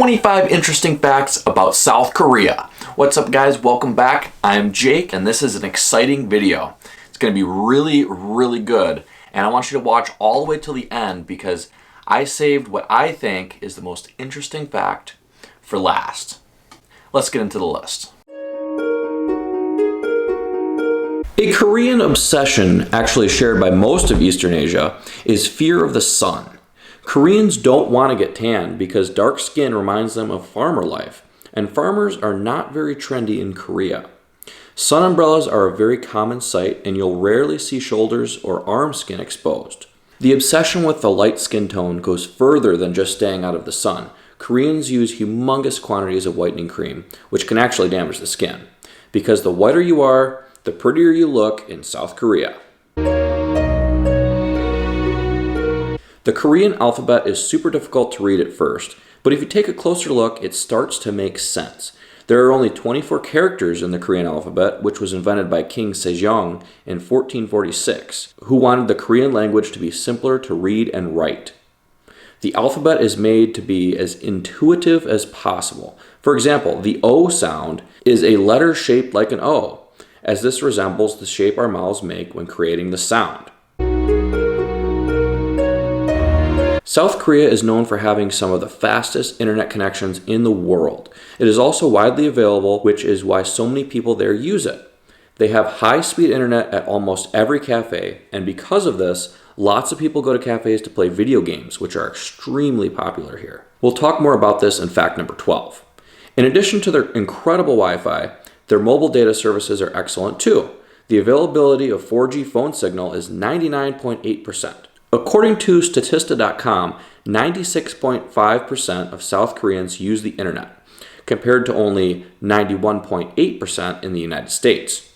25 interesting facts about South Korea. What's up guys, welcome back. I'm Jake and this is an exciting video. It's going to be really good and I want you to watch all the way till the end because I saved what I think is the most interesting fact for last. Let's get into the list. A Korean obsession, actually shared by most of Eastern Asia, is fear of the sun. Koreans don't want to get tan because dark skin reminds them of farmer life, and farmers are not very trendy in Korea. Sun umbrellas are a very common sight, and you'll rarely see shoulders or arm skin exposed. The obsession with the light skin tone goes further than just staying out of the sun. Koreans use humongous quantities of whitening cream, which can actually damage the skin. Because the whiter you are, the prettier you look in South Korea. The Korean alphabet is super difficult to read at first, but if you take a closer look, it starts to make sense. There are only 24 characters in the Korean alphabet, which was invented by King Sejong in 1446, who wanted the Korean language to be simpler to read and write. The alphabet is made to be as intuitive as possible. For example, the O sound is a letter shaped like an O, as this resembles the shape our mouths make when creating the sound. South Korea is known for having some of the fastest internet connections in the world. It is also widely available, which is why so many people there use it. They have high-speed internet at almost every cafe, and because of this, lots of people go to cafes to play video games, which are extremely popular here. We'll talk more about this in fact number 12. In addition to their incredible Wi-Fi, their mobile data services are excellent too. The availability of 4G phone signal is 99.8%. According to Statista.com, 96.5% of South Koreans use the internet, compared to only 91.8% in the United States.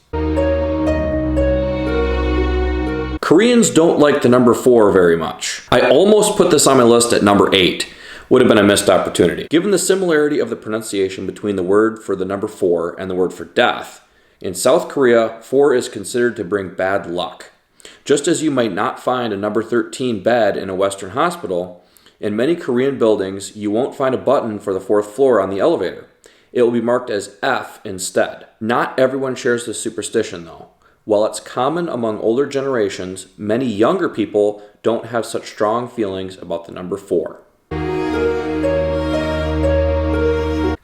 Koreans don't like the number 4 very much. I almost put this on my list at number 8. Would have been a missed opportunity. Given the similarity of the pronunciation between the word for the number 4 and the word for death, in South Korea, 4 is considered to bring bad luck. Just as you might not find a number 13 bed in a Western hospital, in many Korean buildings, you won't find a button for the 4th floor on the elevator. It will be marked as F instead. Not everyone shares this superstition though. While it's common among older generations, many younger people don't have such strong feelings about the number 4.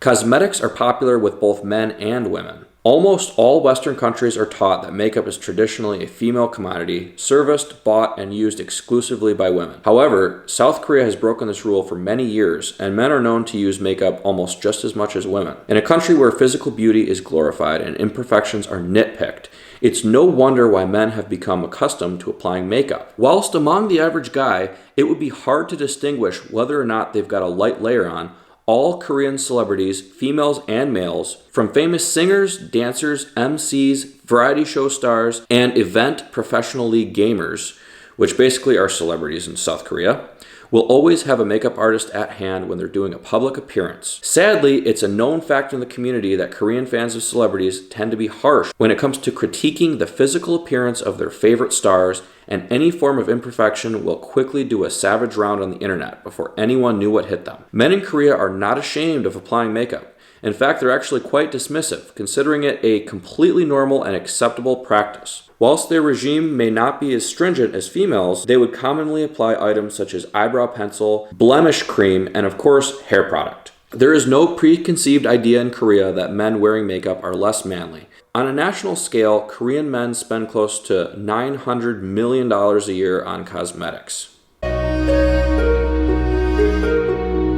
Cosmetics are popular with both men and women. Almost all Western countries are taught that makeup is traditionally a female commodity, serviced, bought, and used exclusively by women. However, South Korea has broken this rule for many years, and men are known to use makeup almost just as much as women. In a country where physical beauty is glorified and imperfections are nitpicked, it's no wonder why men have become accustomed to applying makeup. Whilst among the average guy, it would be hard to distinguish whether or not they've got a light layer on, all Korean celebrities, females and males, from famous singers, dancers, MCs, variety show stars, and event professional league gamers, which basically are celebrities in South Korea, will always have a makeup artist at hand when they're doing a public appearance. Sadly, it's a known fact in the community that Korean fans of celebrities tend to be harsh when it comes to critiquing the physical appearance of their favorite stars, and any form of imperfection will quickly do a savage round on the internet before anyone knew what hit them. Men in Korea are not ashamed of applying makeup. In fact, they're actually quite dismissive, considering it a completely normal and acceptable practice. Whilst their regime may not be as stringent as females, they would commonly apply items such as eyebrow pencil, blemish cream, and of course, hair product. There is no preconceived idea in Korea that men wearing makeup are less manly. On a national scale, Korean men spend close to $900 million a year on cosmetics.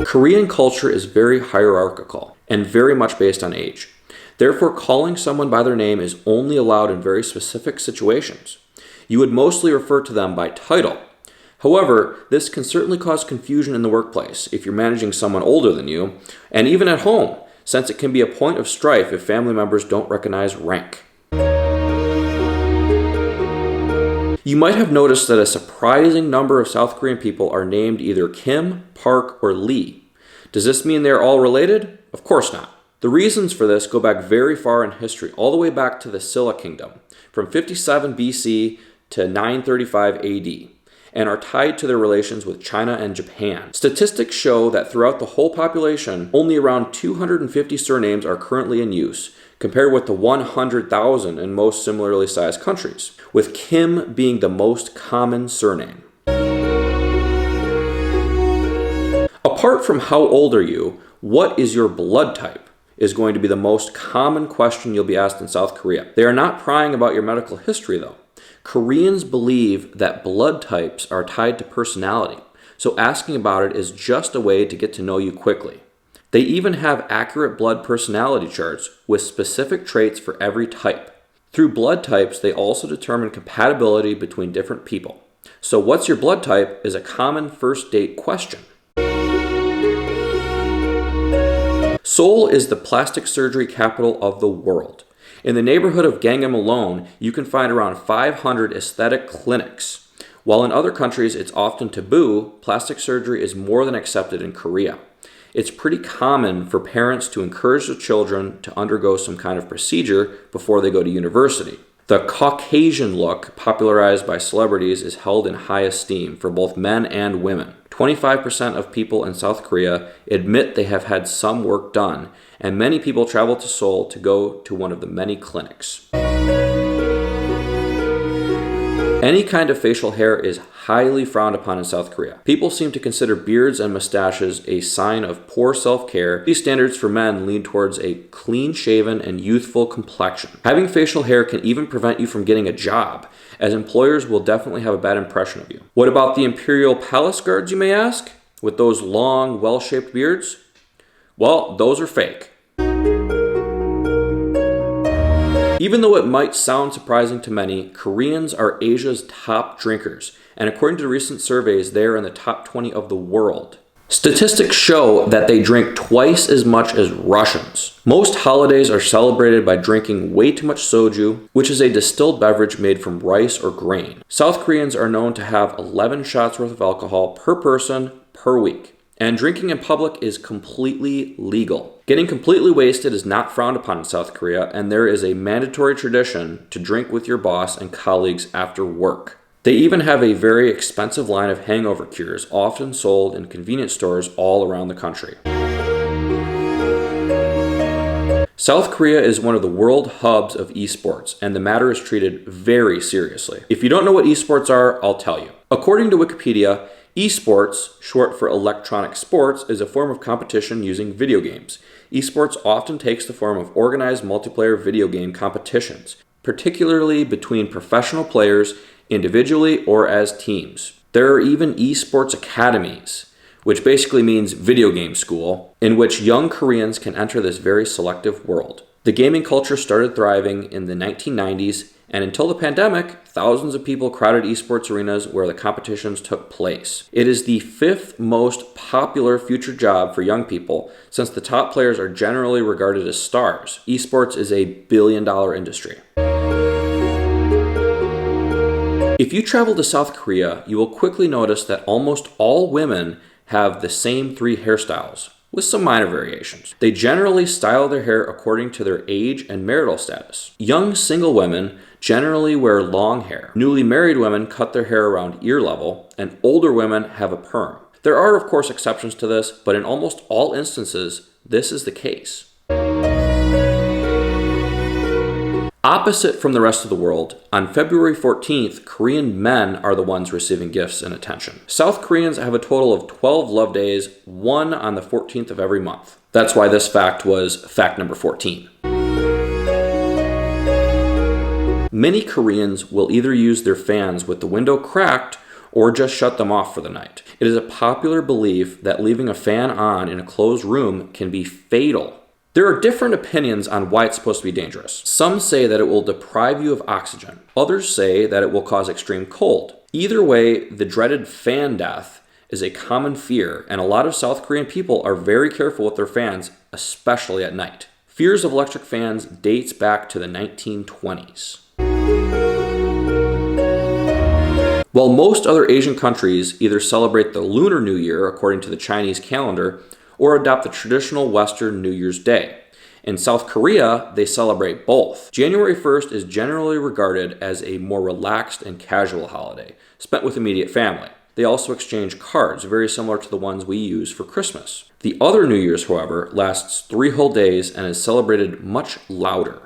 Korean culture is very hierarchical and very much based on age. Therefore, calling someone by their name is only allowed in very specific situations. You would mostly refer to them by title. However, this can certainly cause confusion in the workplace if you're managing someone older than you, and even at home, since it can be a point of strife if family members don't recognize rank. You might have noticed that a surprising number of South Korean people are named either Kim, Park, or Lee. Does this mean they're all related? Of course not. The reasons for this go back very far in history, all the way back to the Silla Kingdom, from 57 BC to 935 AD. and are tied to their relations with China and Japan. Statistics show that throughout the whole population, only around 250 surnames are currently in use, compared with the 100,000 in most similarly sized countries, with Kim being the most common surname. Apart from how old are you, what is your blood type is going to be the most common question you'll be asked in South Korea. They are not prying about your medical history though. Koreans believe that blood types are tied to personality, so asking about it is just a way to get to know you quickly. They even have accurate blood personality charts with specific traits for every type. Through blood types, they also determine compatibility between different people. So what's your blood type is a common first date question. Seoul is the plastic surgery capital of the world. In the neighborhood of Gangnam alone, you can find around 500 aesthetic clinics. While in other countries it's often taboo, plastic surgery is more than accepted in Korea. It's pretty common for parents to encourage their children to undergo some kind of procedure before they go to university. The Caucasian look, popularized by celebrities, is held in high esteem for both men and women. 25% of people in South Korea admit they have had some work done, and many people travel to Seoul to go to one of the many clinics. Any kind of facial hair is highly frowned upon in South Korea. People seem to consider beards and mustaches a sign of poor self-care. These standards for men lean towards a clean-shaven and youthful complexion. Having facial hair can even prevent you from getting a job, as employers will definitely have a bad impression of you. What about the Imperial Palace Guards, you may ask? With those long, well-shaped beards? Well, those are fake. Even though it might sound surprising to many, Koreans are Asia's top drinkers, and according to recent surveys, they are in the top 20 of the world. Statistics show that they drink twice as much as Russians. Most holidays are celebrated by drinking way too much soju, which is a distilled beverage made from rice or grain. South Koreans are known to have 11 shots worth of alcohol per person per week. And drinking in public is completely legal. Getting completely wasted is not frowned upon in South Korea, and there is a mandatory tradition to drink with your boss and colleagues after work. They even have a very expensive line of hangover cures, often sold in convenience stores all around the country. South Korea is one of the world hubs of esports, and the matter is treated very seriously. If you don't know what esports are, I'll tell you. According to Wikipedia, esports, short for electronic sports, is a form of competition using video games. Esports often takes the form of organized multiplayer video game competitions, particularly between professional players, individually or as teams. There are even esports academies, which basically means video game school, in which young Koreans can enter this very selective world. The gaming culture started thriving in the 1990s, and until the pandemic, thousands of people crowded esports arenas where the competitions took place. It is the 5th most popular future job for young people, since the top players are generally regarded as stars. Esports is a billion-dollar industry. If you travel to South Korea, you will quickly notice that almost all women have the same 3 hairstyles, with some minor variations. They generally style their hair according to their age and marital status. Young single women generally wear long hair. Newly married women cut their hair around ear level, and older women have a perm. There are, of course, exceptions to this, but in almost all instances, this is the case. Opposite from the rest of the world, on February 14th, Korean men are the ones receiving gifts and attention. South Koreans have a total of 12 love days, one on the 14th of every month. That's why this fact was fact number 14. Many Koreans will either use their fans with the window cracked or just shut them off for the night. It is a popular belief that leaving a fan on in a closed room can be fatal. There are different opinions on why it's supposed to be dangerous. Some say that it will deprive you of oxygen. Others say that it will cause extreme cold. Either way, the dreaded fan death is a common fear, and a lot of South Korean people are very careful with their fans, especially at night. Fears of electric fans dates back to the 1920s. While most other Asian countries either celebrate the Lunar New Year according to the Chinese calendar or adopt the traditional Western New Year's Day, In South Korea, they celebrate both. January 1st is generally regarded as a more relaxed and casual holiday, spent with immediate family. They also exchange cards, very similar to the ones we use for Christmas. The other New Year's, however, lasts 3 whole days and is celebrated much louder.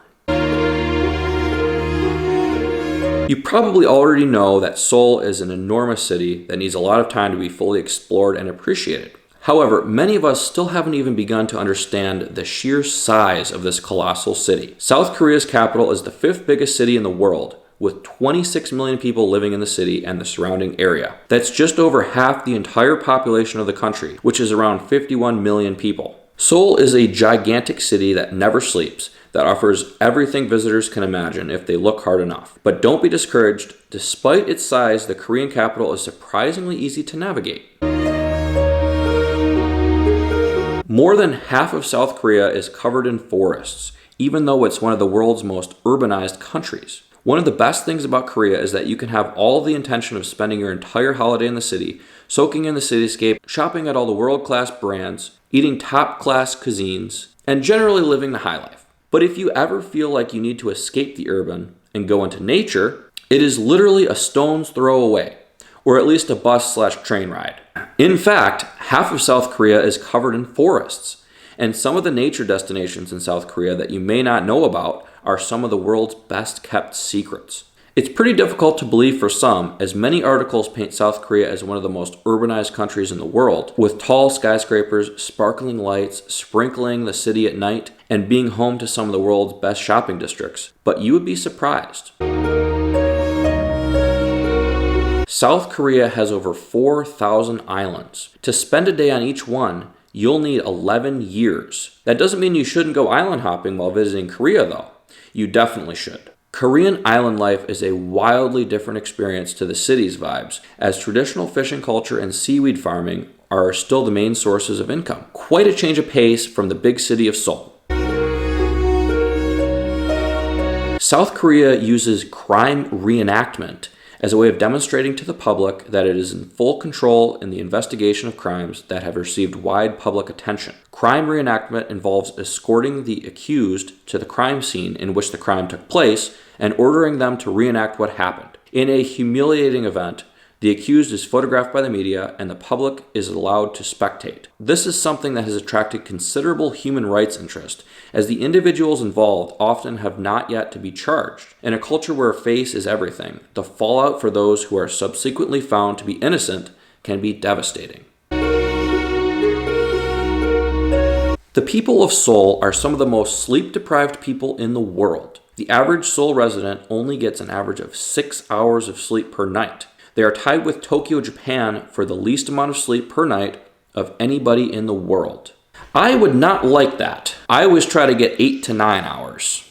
You probably already know that Seoul is an enormous city that needs a lot of time to be fully explored and appreciated. However, many of us still haven't even begun to understand the sheer size of this colossal city. South Korea's capital is the 5th biggest city in the world, with 26 million people living in the city and the surrounding area. That's just over half the entire population of the country, which is around 51 million people. Seoul is a gigantic city that never sleeps, that offers everything visitors can imagine if they look hard enough. But don't be discouraged. Despite its size, the Korean capital is surprisingly easy to navigate. More than half of South Korea is covered in forests, even though it's one of the world's most urbanized countries. One of the best things about Korea is that you can have all the intention of spending your entire holiday in the city, soaking in the cityscape, shopping at all the world-class brands, eating top-class cuisines, and generally living the high life. But if you ever feel like you need to escape the urban and go into nature, it is literally a stone's throw away, or at least a bus/train ride. In fact, half of South Korea is covered in forests, and some of the nature destinations in South Korea that you may not know about are some of the world's best kept secrets. It's pretty difficult to believe for some, as many articles paint South Korea as one of the most urbanized countries in the world, with tall skyscrapers, sparkling lights, sprinkling the city at night, and being home to some of the world's best shopping districts. But you would be surprised. South Korea has over 4,000 islands. To spend a day on each one, you'll need 11 years. That doesn't mean you shouldn't go island hopping while visiting Korea, though. You definitely should. Korean island life is a wildly different experience to the city's vibes, as traditional fishing culture and seaweed farming are still the main sources of income. Quite a change of pace from the big city of Seoul. South Korea uses crime reenactment as a way of demonstrating to the public that it is in full control in the investigation of crimes that have received wide public attention. Crime reenactment involves escorting the accused to the crime scene in which the crime took place and ordering them to reenact what happened. In a humiliating event, the accused is photographed by the media and the public is allowed to spectate. This is something that has attracted considerable human rights interest, as the individuals involved often have not yet to be charged. In a culture where a face is everything, the fallout for those who are subsequently found to be innocent can be devastating. The people of Seoul are some of the most sleep-deprived people in the world. The average Seoul resident only gets an average of 6 hours of sleep per night. They are tied with Tokyo, Japan for the least amount of sleep per night of anybody in the world. I would not like that. I always try to get 8 to 9 hours.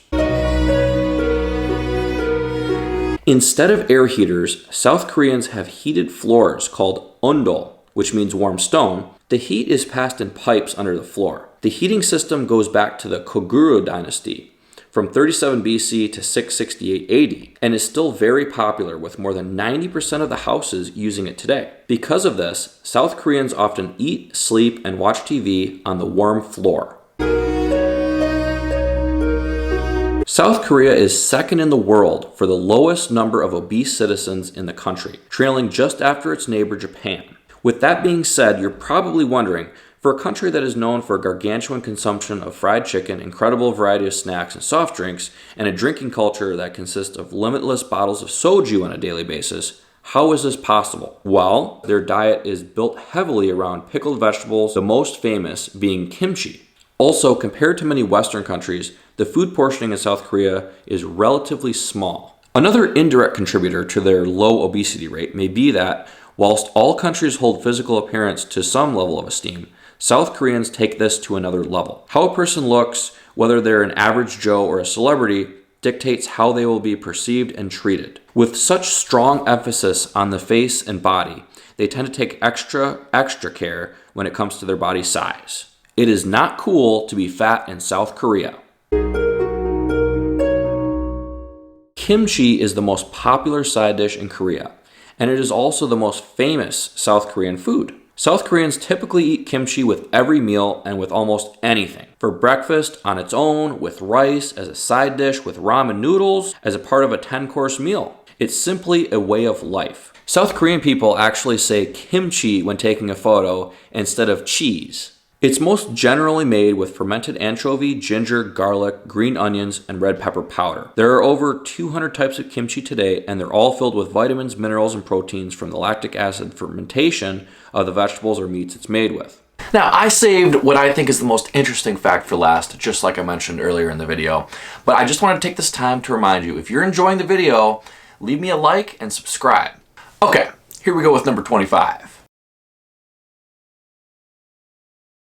Instead of air heaters, South Koreans have heated floors called ondol, which means warm stone. The heat is passed in pipes under the floor. The heating system goes back to the Koguro dynasty, from 37 BC to 668 AD, and is still very popular, with more than 90% of the houses using it today. Because of this, South Koreans often eat, sleep, and watch TV on the warm floor. South Korea is second in the world for the lowest number of obese citizens in the country, trailing just after its neighbor Japan. With that being said, you're probably wondering, for a country that is known for a gargantuan consumption of fried chicken, incredible variety of snacks and soft drinks, and a drinking culture that consists of limitless bottles of soju on a daily basis, how is this possible? Well, their diet is built heavily around pickled vegetables, the most famous being kimchi. Also, compared to many Western countries, the food portioning in South Korea is relatively small. Another indirect contributor to their low obesity rate may be that, whilst all countries hold physical appearance to some level of esteem, South Koreans take this to another level. How a person looks, whether they're an average Joe or a celebrity, dictates how they will be perceived and treated. With such strong emphasis on the face and body, they tend to take extra care when it comes to their body size. It is not cool to be fat in South Korea. Kimchi is the most popular side dish in Korea, and it is also the most famous South Korean food. South Koreans typically eat kimchi with every meal and with almost anything. For breakfast, on its own, with rice, as a side dish, with ramen noodles, as a part of a 10-course meal. It's simply a way of life. South Korean people actually say kimchi when taking a photo instead of cheese. It's most generally made with fermented anchovy, ginger, garlic, green onions, and red pepper powder. There are over 200 types of kimchi today, and they're all filled with vitamins, minerals, and proteins from the lactic acid fermentation of the vegetables or meats it's made with. Now, I saved what I think is the most interesting fact for last, just like I mentioned earlier in the video. But I just wanted to take this time to remind you, if you're enjoying the video, leave me a like and subscribe. Okay, here we go with number 25.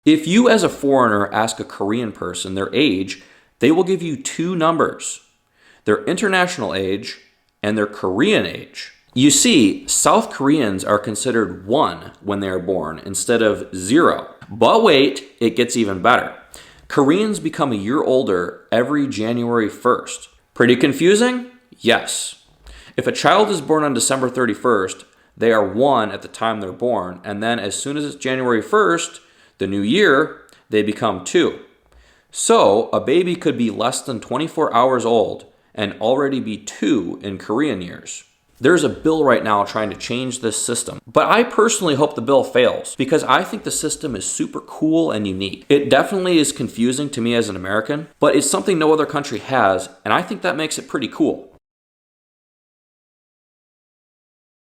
If you as a foreigner ask a Korean person their age, they will give you two numbers, their international age and their Korean age. You see, South Koreans are considered 1 when they are born instead of 0. But wait, it gets even better. Koreans become a year older every January 1st. Pretty confusing? Yes. If a child is born on December 31st, they are 1 at the time they're born, and then as soon as it's January 1st, the new year, they become 2. So, a baby could be less than 24 hours old and already be 2 in Korean years. There's a bill right now trying to change this system, but I personally hope the bill fails because I think the system is super cool and unique. It definitely is confusing to me as an American, but it's something no other country has, and I think that makes it pretty cool.